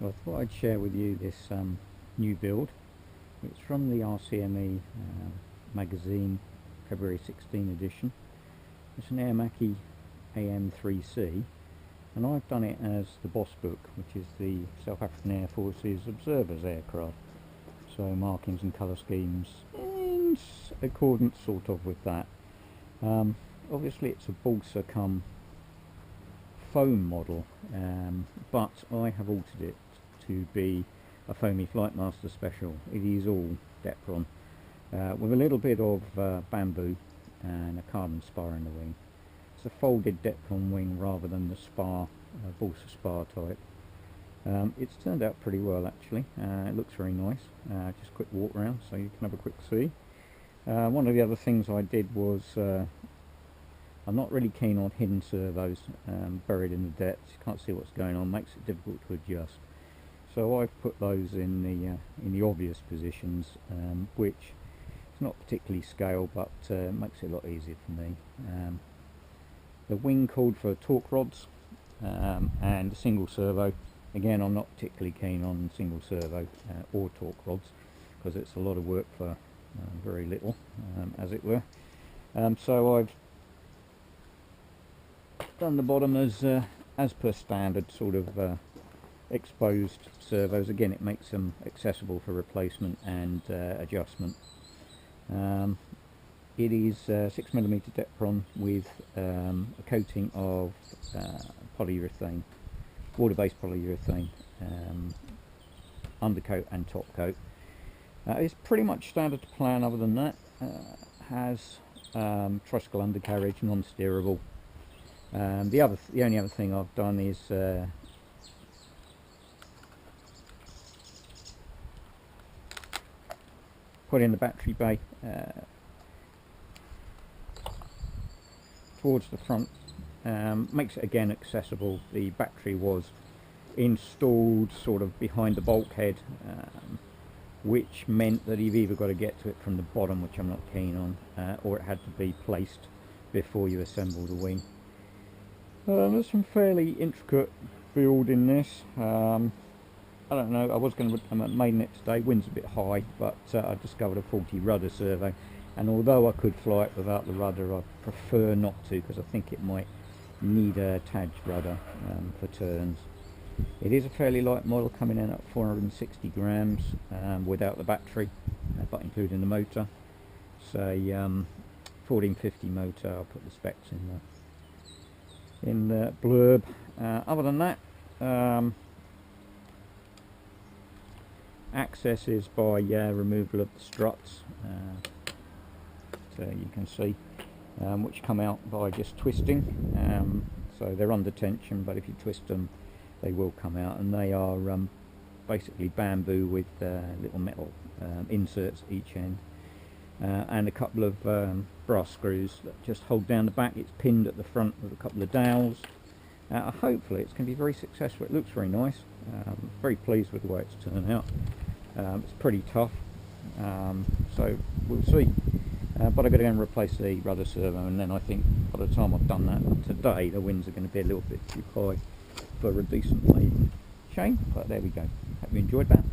So I thought I'd share with you this new build. It's from the RCME magazine, February 16 edition. It's an Aermacchi AM3C, and I've done it as the Boss Book, which is the South African Air Force's observers aircraft. So markings and colour schemes in accordance sort of with that. Obviously it's a balsa come foam model, but I have altered it to be a Foamy Flightmaster Special. It is all Depron with a little bit of bamboo and a carbon spar in the wing. It's a folded Depron wing rather than the spar, balsa spar type. It's turned out pretty well actually. It looks very nice. Just a quick walk around so you can have a quick see. One of the other things I did was I'm not really keen on hidden servos buried in the depths. You can't see what's going on, makes it difficult to adjust. So I've put those in the obvious positions, which is not particularly scale, but makes it a lot easier for me. The wing called for torque rods and a single servo. Again, I'm not particularly keen on single servo or torque rods because it's a lot of work for very little, as it were. So I've done the bottom as per standard, sort of exposed servos. Again, it makes them accessible for replacement and adjustment. It is 6mm Depron with a coating of polyurethane, water-based polyurethane, undercoat and top coat. It's pretty much standard to plan. Other than that, has tricycle undercarriage, non-steerable. The only other thing I've done is put in the battery bay towards the front. Makes it again accessible. The battery was installed sort of behind the bulkhead, which meant that you've either got to get to it from the bottom, which I'm not keen on, or it had to be placed before you assemble the wing. There's some fairly intricate build in this. I don't know, I was going to maiden it today. Wind's a bit high, but I discovered a faulty rudder servo, and although I could fly it without the rudder, I prefer not to because I think it might need a attached rudder for turns. It is a fairly light model, coming in at 460 grams without the battery, but including the motor. It's a 1450 motor. I'll put the specs in the blurb. Other than that, access is by removal of the struts, so you can see, which come out by just twisting. So they're under tension, but if you twist them they will come out, and they are basically bamboo with little metal inserts at each end, and a couple of brass screws that just hold down the back. It's pinned at the front with a couple of dowels. Hopefully it's going to be very successful. It looks very nice. Very pleased with the way it's turned out. It's pretty tough, so we'll see. But I've got to go and replace the rudder servo, and then I think by the time I've done that today, the winds are going to be a little bit too high for a decent maiden. Shame, but there we go. Hope you enjoyed that.